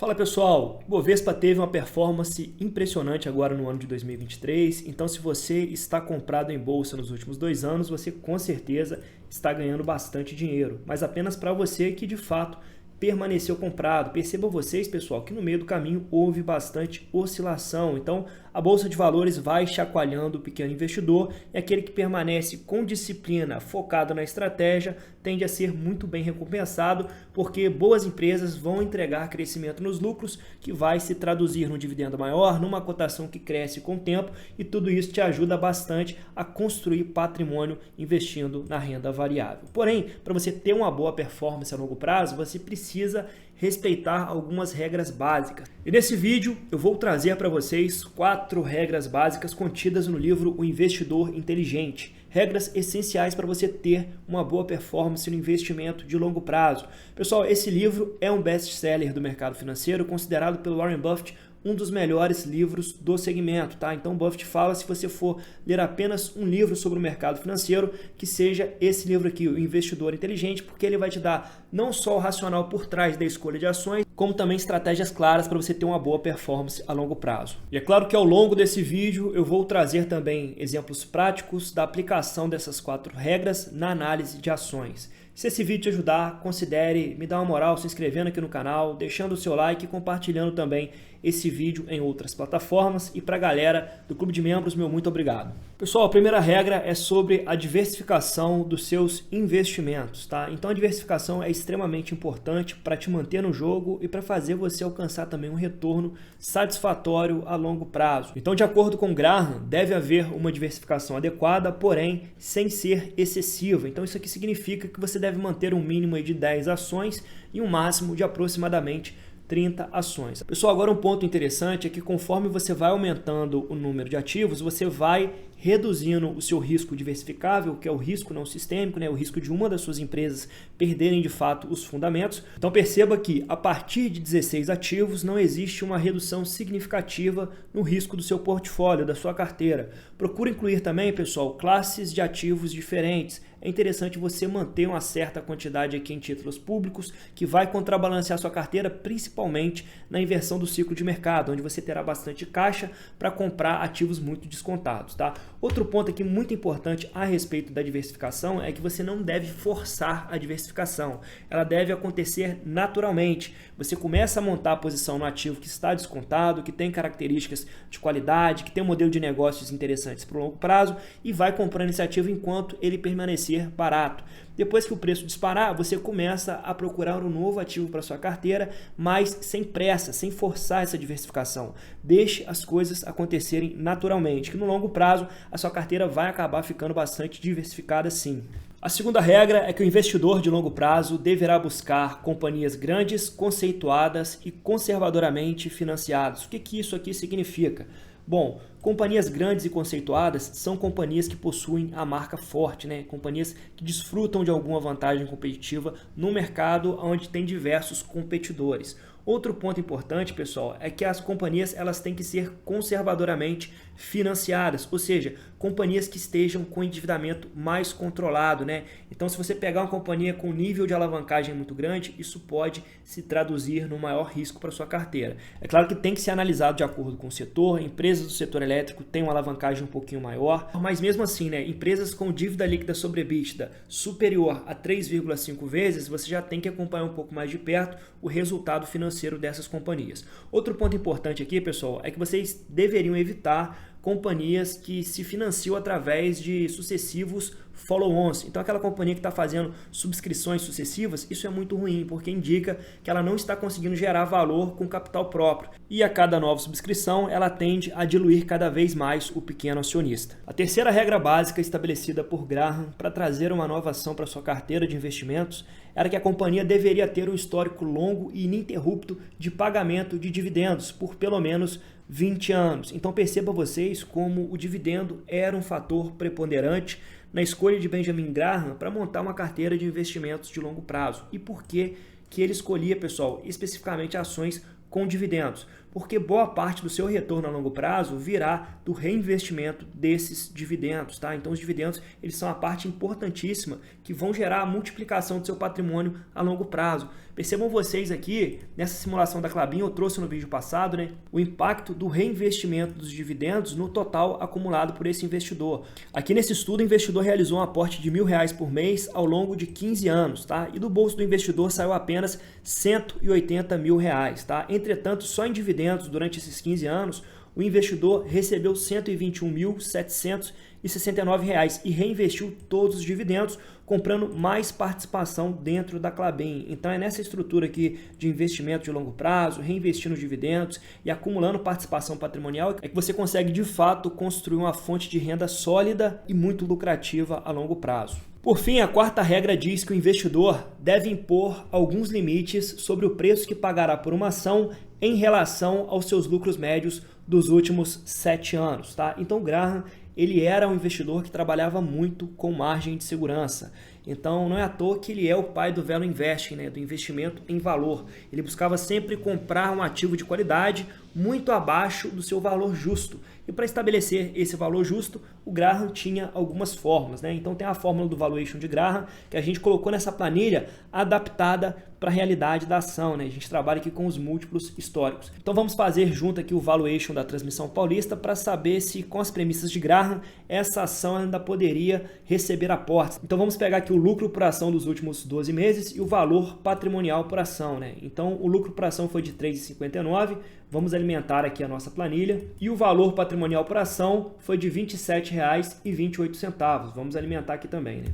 Fala pessoal, o Bovespa teve uma performance impressionante agora no ano de 2023, então se você está comprado em bolsa nos últimos 2 anos, você com certeza está ganhando bastante dinheiro, mas apenas para você que de fato permaneceu comprado. Percebam vocês, pessoal, que no meio do caminho houve bastante oscilação, então a Bolsa de Valores vai chacoalhando o pequeno investidor e aquele que permanece com disciplina, focado na estratégia, tende a ser muito bem recompensado, porque boas empresas vão entregar crescimento nos lucros, que vai se traduzir num dividendo maior, numa cotação que cresce com o tempo, e tudo isso te ajuda bastante a construir patrimônio investindo na renda variável. Porém, para você ter uma boa performance a longo prazo, você precisa respeitar algumas regras básicas. E nesse vídeo eu vou trazer para vocês 4 regras básicas contidas no livro O Investidor Inteligente. Regras essenciais para você ter uma boa performance no investimento de longo prazo. Pessoal, esse livro é um best-seller do mercado financeiro, considerado pelo Warren Buffett um dos melhores livros do segmento, tá? Então Buffett fala, se você for ler apenas um livro sobre o mercado financeiro, que seja esse livro aqui, O Investidor Inteligente, porque ele vai te dar não só o racional por trás da escolha de ações, como também estratégias claras para você ter uma boa performance a longo prazo. E é claro que ao longo desse vídeo eu vou trazer também exemplos práticos da aplicação dessas 4 regras na análise de ações. Se esse vídeo te ajudar, considere me dar uma moral se inscrevendo aqui no canal, deixando o seu like e compartilhando também esse vídeo em outras plataformas. E para a galera do Clube de Membros, meu muito obrigado. Pessoal, a primeira regra é sobre a diversificação dos seus investimentos, tá? Então a diversificação é extremamente importante para te manter no jogo e para fazer você alcançar também um retorno satisfatório a longo prazo. Então, de acordo com Graham, deve haver uma diversificação adequada, porém sem ser excessiva. Então isso aqui significa que você deve manter um mínimo de 10 ações e um máximo de aproximadamente 30 ações. Pessoal, agora um ponto interessante é que conforme você vai aumentando o número de ativos, você vai reduzindo o seu risco diversificável, que é o risco não sistêmico, né? O risco de uma das suas empresas perderem de fato os fundamentos. Então perceba que a partir de 16 ativos não existe uma redução significativa no risco do seu portfólio, da sua carteira. Procure incluir também, pessoal, classes de ativos diferentes. É interessante você manter uma certa quantidade aqui em títulos públicos, que vai contrabalancear sua carteira, principalmente na inversão do ciclo de mercado, onde você terá bastante caixa para comprar ativos muito descontados, tá? Outro ponto aqui muito importante a respeito da diversificação é que você não deve forçar a diversificação. Ela deve acontecer naturalmente. Você começa a montar a posição no ativo que está descontado, que tem características de qualidade, que tem um modelo de negócios interessantes para o longo prazo e vai comprando esse ativo enquanto ele permanecer barato. Depois que o preço disparar, você começa a procurar um novo ativo para sua carteira, mas sem pressa, sem forçar essa diversificação. Deixe as coisas acontecerem naturalmente, que no longo prazo a sua carteira vai acabar ficando bastante diversificada sim. A segunda regra é que o investidor de longo prazo deverá buscar companhias grandes, conceituadas e conservadoramente financiadas. O que isso aqui significa? Bom, companhias grandes e conceituadas são companhias que possuem a marca forte, né? Companhias que desfrutam de alguma vantagem competitiva no mercado onde tem diversos competidores. Outro ponto importante, pessoal, é que as companhias elas têm que ser conservadoramente financiadas, ou seja, companhias que estejam com endividamento mais controlado, né? Então, se você pegar uma companhia com nível de alavancagem muito grande, isso pode se traduzir no maior risco para sua carteira. É claro que tem que ser analisado de acordo com o setor. Empresas do setor elétrico têm uma alavancagem um pouquinho maior, mas mesmo assim, né, empresas com dívida líquida sobre EBITDA superior a 3,5 vezes, você já tem que acompanhar um pouco mais de perto o resultado financeiro dessas companhias. Outro ponto importante aqui, pessoal, é que vocês deveriam evitar companhias que se financiam através de sucessivos follow-ons. Então aquela companhia que está fazendo subscrições sucessivas, isso é muito ruim, porque indica que ela não está conseguindo gerar valor com capital próprio. E a cada nova subscrição, ela tende a diluir cada vez mais o pequeno acionista. A terceira regra básica estabelecida por Graham para trazer uma nova ação para sua carteira de investimentos era que a companhia deveria ter um histórico longo e ininterrupto de pagamento de dividendos por pelo menos 20 anos. Então perceba vocês como o dividendo era um fator preponderante na escolha de Benjamin Graham para montar uma carteira de investimentos de longo prazo. E por que ele escolhia, pessoal, especificamente ações com dividendos? porque boa parte do seu retorno a longo prazo virá do reinvestimento desses dividendos, tá? Então os dividendos, eles são a parte importantíssima que vão gerar a multiplicação do seu patrimônio a longo prazo. Percebam vocês aqui, nessa simulação da Klabin, eu trouxe no vídeo passado, né, o impacto do reinvestimento dos dividendos no total acumulado por esse investidor. Aqui nesse estudo, o investidor realizou um aporte de R$1.000 por mês ao longo de 15 anos, tá? E do bolso do investidor saiu apenas R$180 mil, tá? Entretanto, só em dividendos durante esses 15 anos, o investidor recebeu R$ 121.769 e reinvestiu todos os dividendos, comprando mais participação dentro da Klabin. Então é nessa estrutura aqui de investimento de longo prazo, reinvestindo os dividendos e acumulando participação patrimonial, é que você consegue de fato construir uma fonte de renda sólida e muito lucrativa a longo prazo. Por fim, a quarta regra diz que o investidor deve impor alguns limites sobre o preço que pagará por uma ação em relação aos seus lucros médios dos últimos 7 anos, tá? Então, Graham, ele era um investidor que trabalhava muito com margem de segurança. Então, não é à toa que ele é o pai do value investing, né? Do investimento em valor. Ele buscava sempre comprar um ativo de qualidade muito abaixo do seu valor justo. E para estabelecer esse valor justo, o Graham tinha algumas fórmulas, né? Então tem a fórmula do valuation de Graham, que a gente colocou nessa planilha adaptada para a realidade da ação, né? A gente trabalha aqui com os múltiplos históricos. Então vamos fazer junto aqui o valuation da Transmissão Paulista para saber se com as premissas de Graham essa ação ainda poderia receber aportes. Então vamos pegar aqui o lucro por ação dos últimos 12 meses e o valor patrimonial por ação, né? Então o lucro por ação foi de R$ 3,59. Vamos alimentar aqui a nossa planilha. E o valor patrimonial por ação foi de R$ 27,28. Vamos alimentar aqui também, né?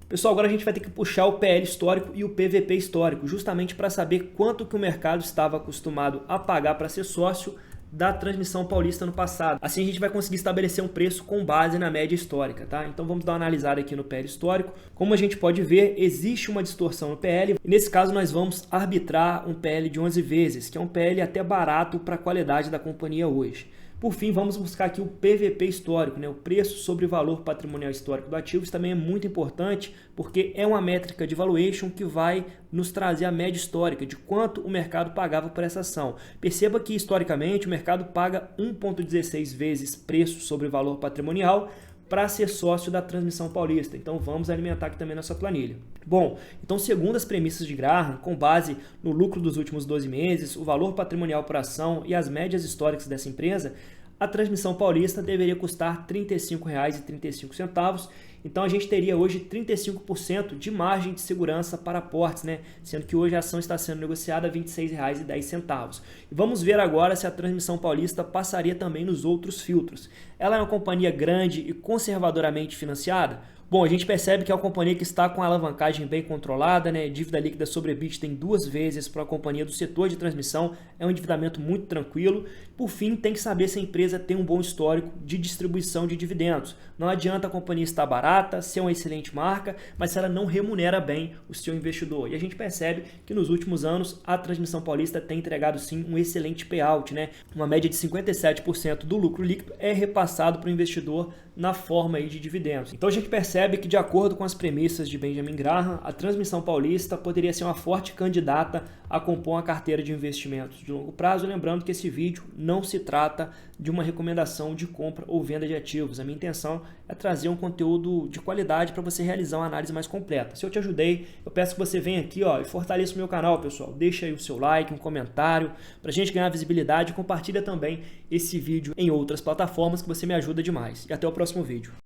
Pessoal, agora a gente vai ter que puxar o PL histórico e o PVP histórico, justamente para saber quanto que o mercado estava acostumado a pagar para ser sócio da Transmissão Paulista no passado. Assim a gente vai conseguir estabelecer um preço com base na média histórica, tá? Então vamos dar uma analisada aqui no PL histórico. Como a gente pode ver, existe uma distorção no PL e nesse caso nós vamos arbitrar um PL de 11 vezes, que é um PL até barato para a qualidade da companhia hoje. Por fim, vamos buscar aqui o PVP histórico, né? O preço sobre valor patrimonial histórico do ativo. Isso também é muito importante porque é uma métrica de valuation que vai nos trazer a média histórica de quanto o mercado pagava por essa ação. Perceba que historicamente o mercado paga 1,16 vezes preço sobre valor patrimonial para ser sócio da Transmissão Paulista. Então vamos alimentar aqui também nossa planilha. Bom, então segundo as premissas de Graham, com base no lucro dos últimos 12 meses, o valor patrimonial por ação e as médias históricas dessa empresa, a Transmissão Paulista deveria custar R$ 35,35. Então a gente teria hoje 35% de margem de segurança para aportes, né? Sendo que hoje a ação está sendo negociada a R$ 26,10. E vamos ver agora se a Transmissão Paulista passaria também nos outros filtros. Ela é uma companhia grande e conservadoramente financiada? Bom, a gente percebe que é uma companhia que está com a alavancagem bem controlada, né? Dívida líquida sobre EBITDA tem 2 vezes para a companhia do setor de transmissão, é um endividamento muito tranquilo. Por fim, tem que saber se a empresa tem um bom histórico de distribuição de dividendos. Não adianta a companhia estar barata, ser uma excelente marca, mas se ela não remunera bem o seu investidor. E a gente percebe que nos últimos anos a Transmissão Paulista tem entregado sim um excelente payout, né? Uma média de 57% do lucro líquido é repassado para o investidor na forma aí de dividendos. Então a gente percebe que, de acordo com as premissas de Benjamin Graham, a Transmissão Paulista poderia ser uma forte candidata a compor uma carteira de investimentos de longo prazo. Lembrando que esse vídeo não se trata de uma recomendação de compra ou venda de ativos. A minha intenção é trazer um conteúdo de qualidade para você realizar uma análise mais completa. Se eu te ajudei, eu peço que você venha aqui e fortaleça o meu canal, pessoal. Deixa aí o seu like, um comentário, para a gente ganhar visibilidade. Compartilha também esse vídeo em outras plataformas que você me ajuda demais. E até o próximo vídeo.